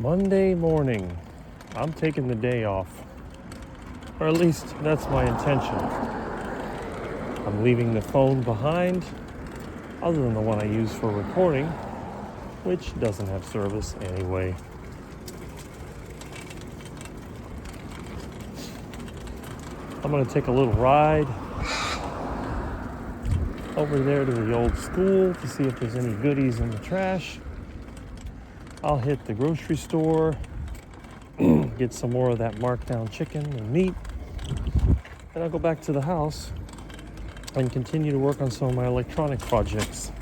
Monday morning. I'm taking the day off. Or at least that's my intention. I'm leaving the phone behind, other than the one I use for recording, which doesn't have service anyway. I'm going to take a little ride over there to the old school to see if there's any goodies in the trash. I'll hit the grocery store, get some more of that markdown chicken and meat, and I'll go back to the house and continue to work on some of my electronic projects.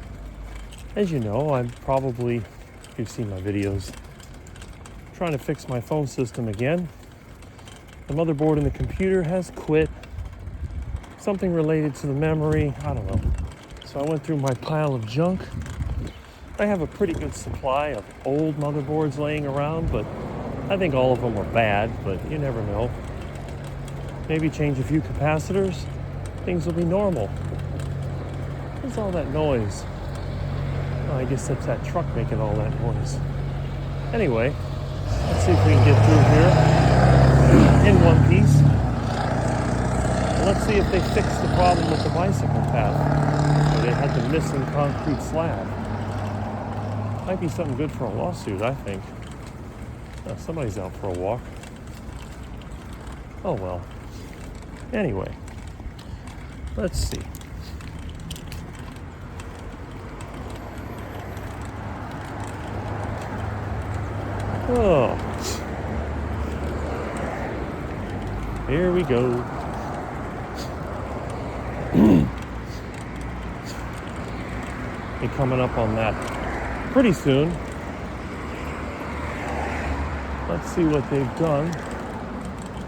As you know, I'm probably, if you've seen my videos, trying to fix my phone system again. The motherboard in the computer has quit. Something related to the memory, I don't know. So I went through my pile of junk. I have a pretty good supply of old motherboards laying around, but I think all of them are bad, but you never know. Maybe change a few capacitors, things will be normal. What's all that noise? Oh, I guess that's that truck making all that noise. Anyway, let's see if we can get through here in one piece. And let's see if they fix the problem with the bicycle path, where they had the missing concrete slab. Might be something good for a lawsuit, I think. Somebody's out for a walk. Oh well. Anyway, let's see. Oh, here we go. Be coming up on that pretty soon. Let's see what they've done.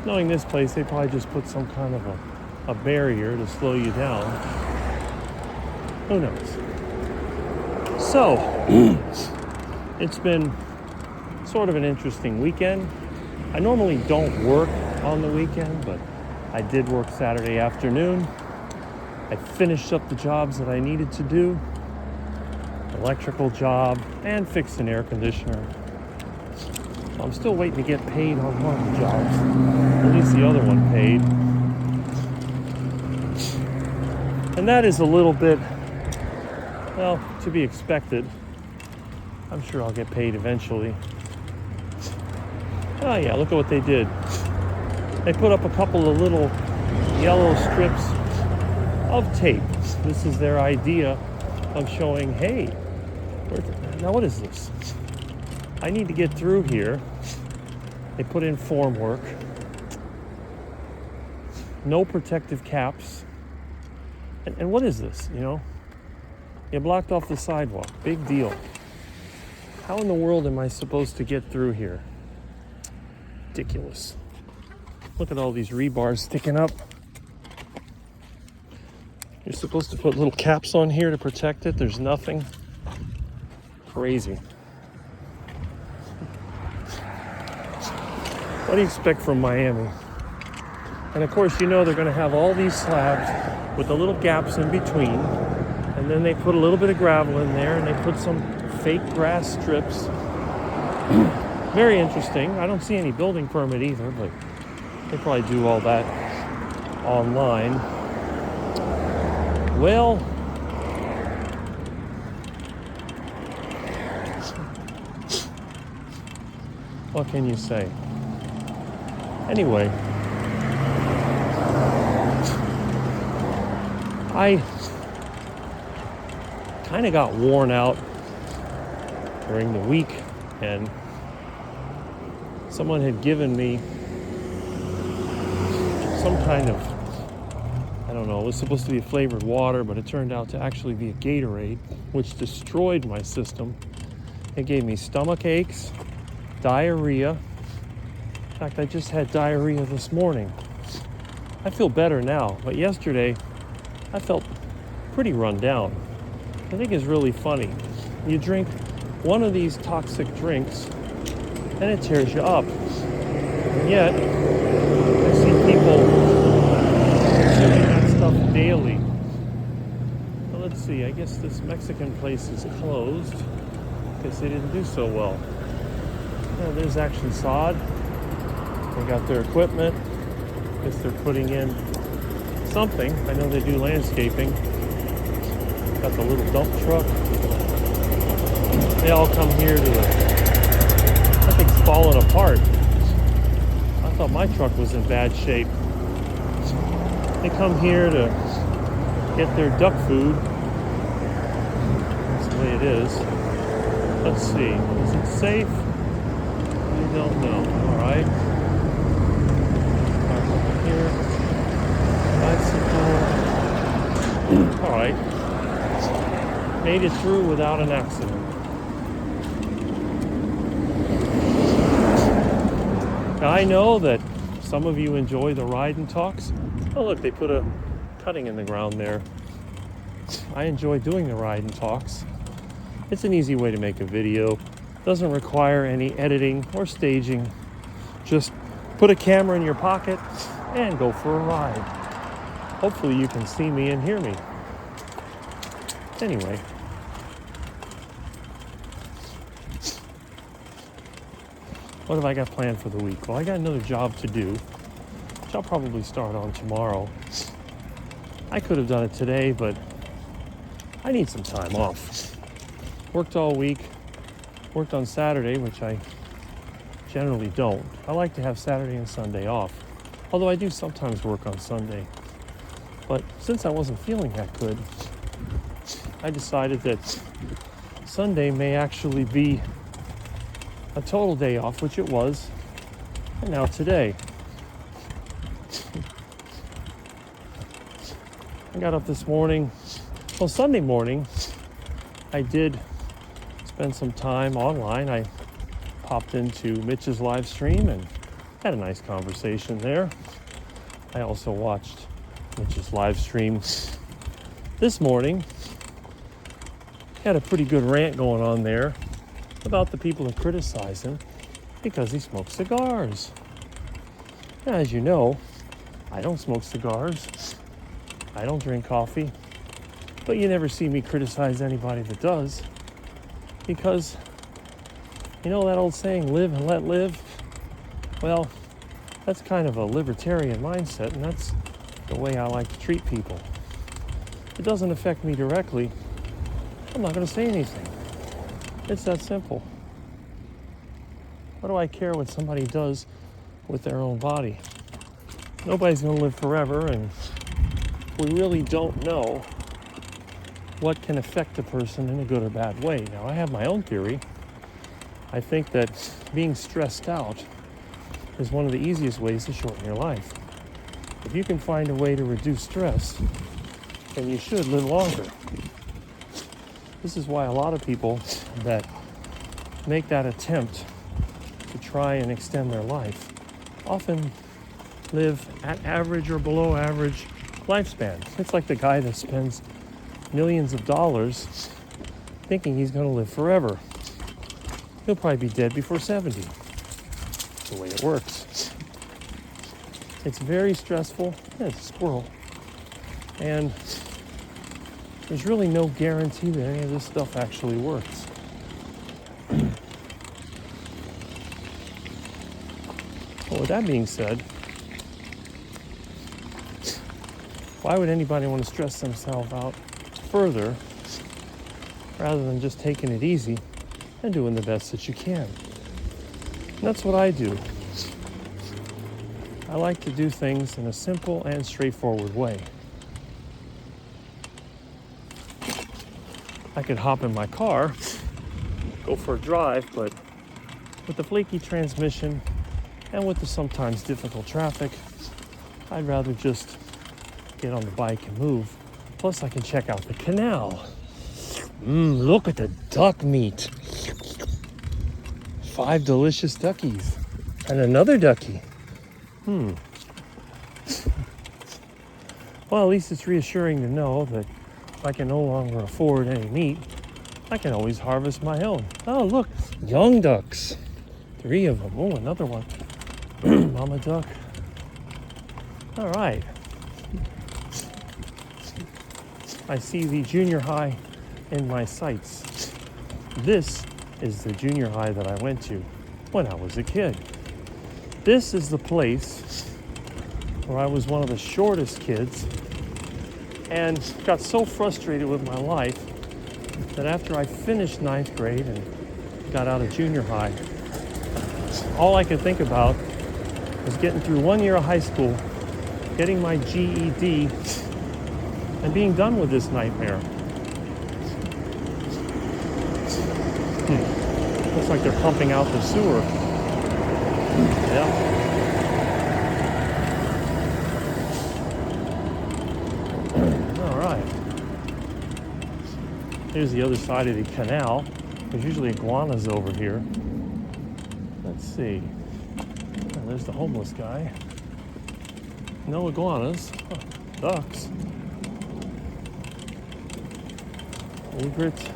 Knowing this place, they probably just put some kind of a barrier to slow you down. Who knows? So, it's been sort of an interesting weekend. I normally don't work on the weekend, but I did work Saturday afternoon. I finished up the jobs that I needed to do. Electrical job and fixed an air conditioner. I'm still waiting to get paid on one of the jobs. At least the other one paid. And that is a little bit, well, to be expected. I'm sure I'll get paid eventually. Oh yeah, look at what they did. They put up a couple of little yellow strips of tape. This is their idea of showing, hey, now what is this? I need to get through here. They put in formwork. No protective caps. And what is this, you know? You blocked off the sidewalk. Big deal. How in the world am I supposed to get through here? Ridiculous. Look at all these rebars sticking up. You're supposed to put little caps on here to protect it. There's nothing. Crazy. What do you expect from Miami? And of course, you know they're going to have all these slabs with the little gaps in between. And then they put a little bit of gravel in there and they put some fake grass strips. Very interesting. I don't see any building permit either, but they probably do all that online. Well, what can you say? Anyway, I kind of got worn out during the week, and someone had given me some kind of, I don't know, it was supposed to be a flavored water, but it turned out to actually be a Gatorade, which destroyed my system. It gave me stomach aches, diarrhea. In fact, I just had diarrhea this morning. I feel better now, but yesterday I felt pretty run down. I think it's really funny. You drink one of these toxic drinks and it tears you up. And yet, I see people consuming that stuff daily. Well, let's see, I guess this Mexican place is closed because they didn't do so well. Yeah, there's actually sod. They got their equipment. Guess they're putting in something. I know they do landscaping. Got the little dump truck. They all come here to that thing's falling apart. I thought my truck was in bad shape. They come here to get their duck food. That's the way it is. Let's see. Is it safe? I don't know. All right. Park over here. Bicycle. All right. Made it through without an accident. Now, I know that some of you enjoy the ride and talks. Oh, look, they put a cutting in the ground there. I enjoy doing the ride and talks. It's an easy way to make a video. Doesn't require any editing or staging. Just put a camera in your pocket and go for a ride. Hopefully you can see me and hear me. Anyway. What have I got planned for the week? Well, I got another job to do, which I'll probably start on tomorrow. I could have done it today, but I need some time off. Worked all week, worked on Saturday, which I generally don't. I like to have Saturday and Sunday off, although I do sometimes work on Sunday. But since I wasn't feeling that good, I decided that Sunday may actually be a total day off, which it was, and now today. I got up this morning, well, Sunday morning, I did spend some time online. I popped into Mitch's live stream and had a nice conversation there. I also watched Mitch's live stream this morning. Had a pretty good rant going on there about the people that criticize him because he smokes cigars. Now, as you know, I don't smoke cigars. I don't drink coffee. But you never see me criticize anybody that does, because you know that old saying, live and let live? Well, that's kind of a libertarian mindset, and that's the way I like to treat people. It doesn't affect me directly. I'm not going to say anything. It's that simple. What do I care what somebody does with their own body? Nobody's going to live forever, and we really don't know what can affect a person in a good or bad way. Now, I have my own theory. I think that being stressed out is one of the easiest ways to shorten your life. If you can find a way to reduce stress, then you should live longer. This is why a lot of people that make that attempt to try and extend their life often live at average or below average lifespan. It's like the guy that spends millions of dollars thinking he's going to live forever. He'll probably be dead before 70. That's the way it works. It's very stressful. Yeah, it's a squirrel. And there's really no guarantee that any of this stuff actually works. Well, with that being said, why would anybody want to stress themselves out further rather than just taking it easy and doing the best that you can? And that's what I do. I like to do things in a simple and straightforward way. I could hop in my car, go for a drive, but with the flaky transmission and with the sometimes difficult traffic, I'd rather just get on the bike and move. Plus, I can check out the canal. Look at the duck meat. 5 delicious duckies. And another ducky. Well, at least it's reassuring to know that if I can no longer afford any meat, I can always harvest my own. Oh, look, young ducks. 3 of them. Oh, another one. Mama duck. All right. I see the junior high in my sights. This is the junior high that I went to. when I was a kid. This is the place where I was one of the shortest kids and got so frustrated with my life that after I finished ninth grade and got out of junior high, all I could think about was getting through 1 year of high school, getting my GED, and being done with this nightmare. Looks like they're pumping out the sewer. Yeah. All right. Here's the other side of the canal. There's usually iguanas over here. Let's see. Oh, there's the homeless guy. No iguanas. Huh. Ducks. Egrets.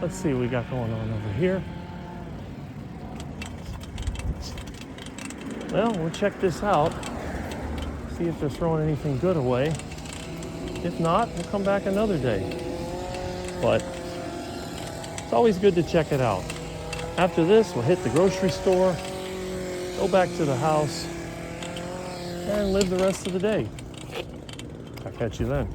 Let's see what we got going on over here. Well, we'll check this out. See if they're throwing anything good away. If not, we'll come back another day. But it's always good to check it out. After this, we'll hit the grocery store, go back to the house, and live the rest of the day. I'll catch you then.